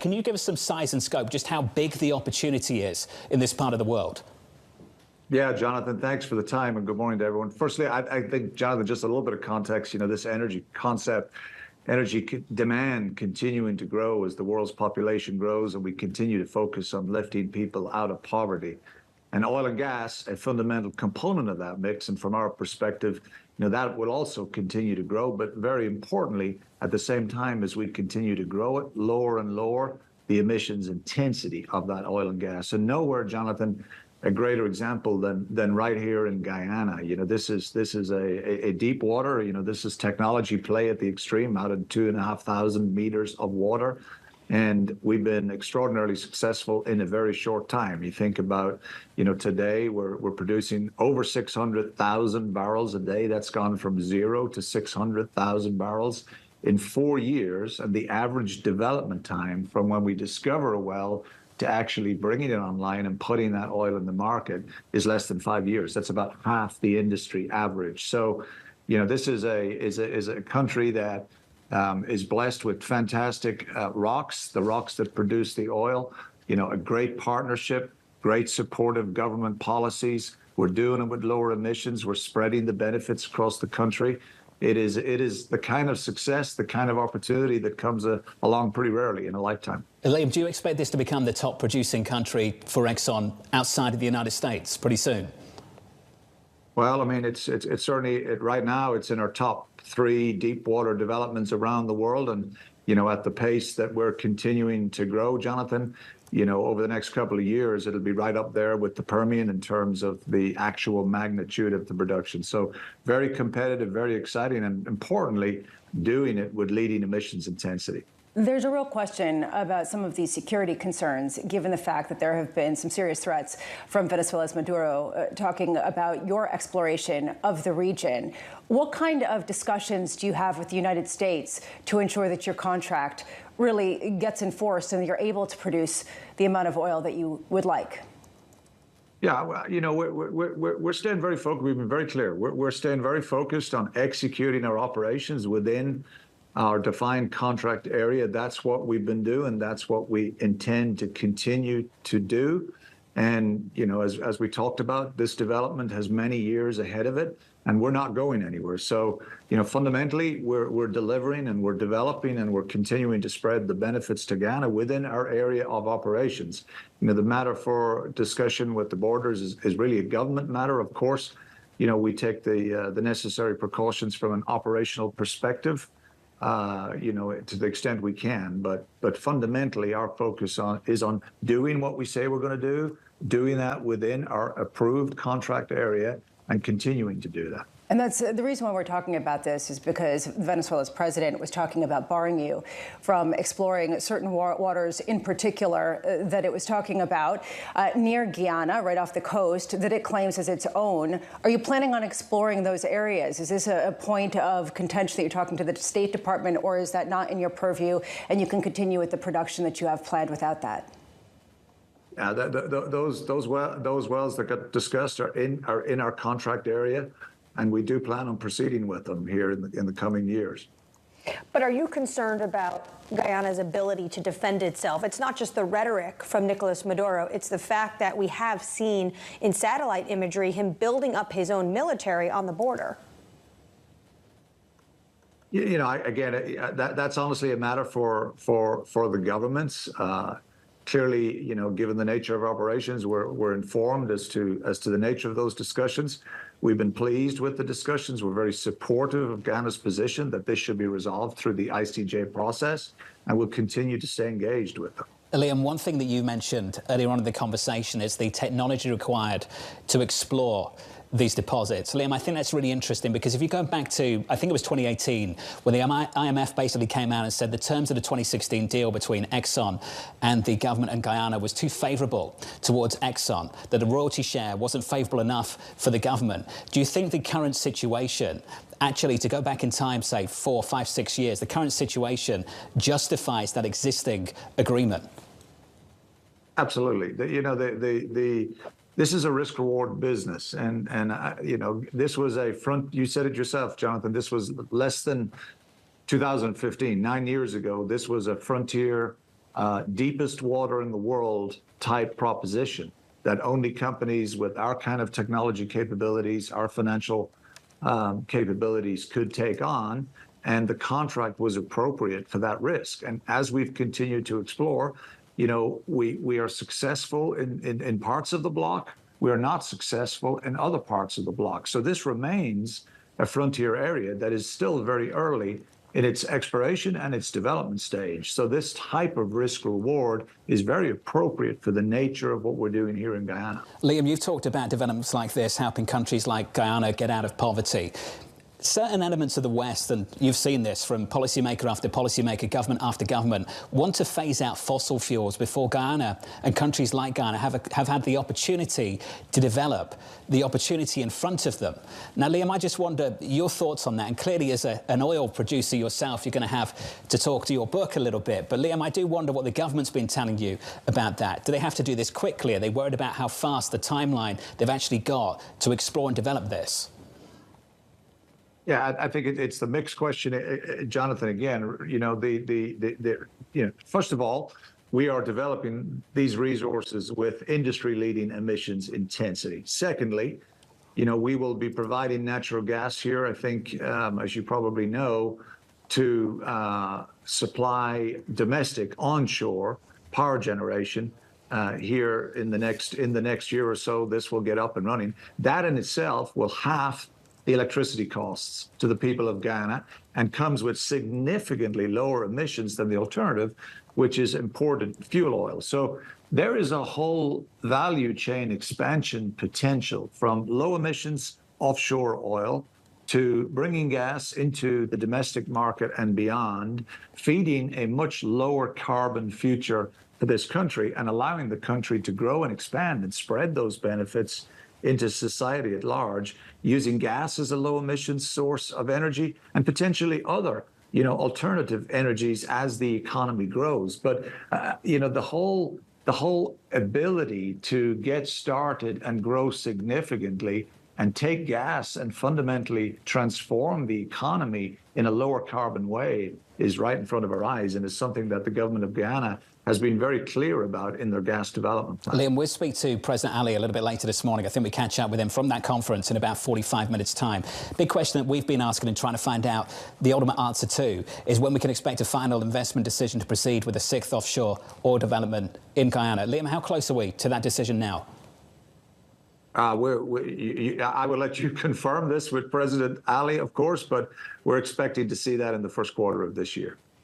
Can you give us some size and scope, just how big the opportunity is in this part of the world? Yeah, Jonathan, thanks for the time and good morning to everyone. Firstly, I think, Jonathan, just a little bit of context, this energy concept, demand continuing to grow as the world's population grows and we continue to focus on lifting people out of poverty. And oil and gas, a fundamental component of that mix. And from our perspective, that will also continue to grow. But very importantly, at the same time as we continue to grow it, lower and lower the emissions intensity of that oil and gas. And nowhere, Jonathan, a greater example than right here in Guyana. This is a deep water. This is technology play at the extreme, out of 2,500 meters of water. And we've been extraordinarily successful in a very short time. You think about, today we're producing over 600,000 barrels a day. That's gone from 0 to 600,000 barrels in 4 years. And the average development time from when we discover a well to actually bringing it online and putting that oil in the market is less than 5 years. That's about half the industry average. So, this is a country that is blessed with fantastic rocks, the rocks that produce the oil, a great partnership, great supportive government policies. We're doing it with lower emissions. We're spreading the benefits across the country. It is the kind of success, the kind of opportunity that comes along pretty rarely in a lifetime. Liam, do you expect this to become the top producing country for Exxon outside of the United States pretty soon? Well, I mean, it's certainly, right now, it's in our top 3 deep water developments around the world. And, at the pace that we're continuing to grow, Jonathan, over the next couple of years, it'll be right up there with the Permian in terms of the actual magnitude of the production. So very competitive, very exciting, and importantly, doing it with leading emissions intensity. There's a real question about some of these security concerns, given the fact that there have been some serious threats from Venezuela's Maduro talking about your exploration of the region. What kind of discussions do you have with the United States to ensure that your contract really gets enforced and that you're able to produce the amount of oil that you would like? Yeah, well, we're staying very focused. We've been very clear. We're staying very focused on executing our operations within our defined contract area. That's what we've been doing. That's what we intend to continue to do. And, as we talked about, this development has many years ahead of it, and we're not going anywhere. So, fundamentally, we're delivering and we're developing and we're continuing to spread the benefits to Guyana within our area of operations. The matter for discussion with the borders is really a government matter. Of course, we take the necessary precautions from an operational perspective, to the extent we can. But fundamentally, our focus is on doing what we say we're going to do, doing that within our approved contract area, and continuing to do that. And that's the reason why we're talking about this, is because Venezuela's president was talking about barring you from exploring certain waters, in particular, that it was talking about near Guyana, right off the coast, that it claims as its own. Are you planning on exploring those areas? Is this a point of contention that you're talking to the State Department, or is that not in your purview and you can continue with the production that you have planned without that? Yeah, those wells that got discussed are in our contract area. And we do plan on proceeding with them here in the coming years. But are you concerned about Guyana's ability to defend itself? It's not just the rhetoric from Nicolas Maduro. It's the fact that we have seen in satellite imagery him building up his own military on the border. Again, that's honestly a matter for the governments. Clearly, given the nature of operations, we're informed as to the nature of those discussions. We've been pleased with the discussions. We're very supportive of Guyana's position that this should be resolved through the ICJ process, and we'll continue to stay engaged with them. Liam, one thing that you mentioned earlier on in the conversation is the technology required to explore these deposits. Liam, I think that's really interesting, because if you go back to, I think it was 2018, when the IMF basically came out and said the terms of the 2016 deal between Exxon and the government and Guyana was too favourable towards Exxon, that the royalty share wasn't favourable enough for the government. Do you think the current situation, actually, to go back in time, say 4, 5, 6 years, the current situation justifies that existing agreement? Absolutely. This is a risk-reward business, and this was a front. You said it yourself, Jonathan. This was less than 2015, 9 years ago. This was a frontier deepest water in the world type proposition that only companies with our kind of technology capabilities, our financial capabilities could take on. And the contract was appropriate for that risk. And as we've continued to explore, we are successful in parts of the block. We are not successful in other parts of the block. So this remains a frontier area that is still very early in its exploration and its development stage. So this type of risk reward is very appropriate for the nature of what we're doing here in Guyana. Liam, you've talked about developments like this helping countries like Guyana get out of poverty. Certain elements of the West, and you've seen this from policymaker after policymaker, government after government, want to phase out fossil fuels before Guyana and countries like Guyana have had the opportunity to develop the opportunity in front of them. Now, Liam, I just wonder your thoughts on that. And clearly, as an oil producer yourself, you're going to have to talk to your book a little bit. But, Liam, I do wonder what the government's been telling you about that. Do they have to do this quickly? Are they worried about how fast the timeline they've actually got to explore and develop this? Yeah, I think it's the mixed question, Jonathan. Again, first of all, we are developing these resources with industry-leading emissions intensity. Secondly, we will be providing natural gas here, I think, as you probably know, to supply domestic onshore power generation here in the next year or so. This will get up and running. That in itself will halve the electricity costs to the people of Guyana and comes with significantly lower emissions than the alternative, which is imported fuel oil. So there is a whole value chain expansion potential from low emissions offshore oil to bringing gas into the domestic market and beyond, feeding a much lower carbon future for this country and allowing the country to grow and expand and spread those benefits into society at large, using gas as a low emissions source of energy and potentially other, alternative energies as the economy grows. But, the whole ability to get started and grow significantly and take gas and fundamentally transform the economy in a lower carbon way is right in front of our eyes, and is something that the government of Guyana has been very clear about in their gas development plan. Liam, we'll speak to President Ali a little bit later this morning. I think we catch up with him from that conference in about 45 minutes' time. Big question that we've been asking and trying to find out the ultimate answer to is when we can expect a final investment decision to proceed with a sixth offshore oil development in Guyana. Liam, how close are we to that decision now? I will let you confirm this with President Ali, of course, but we're expecting to see that in the first quarter of this year.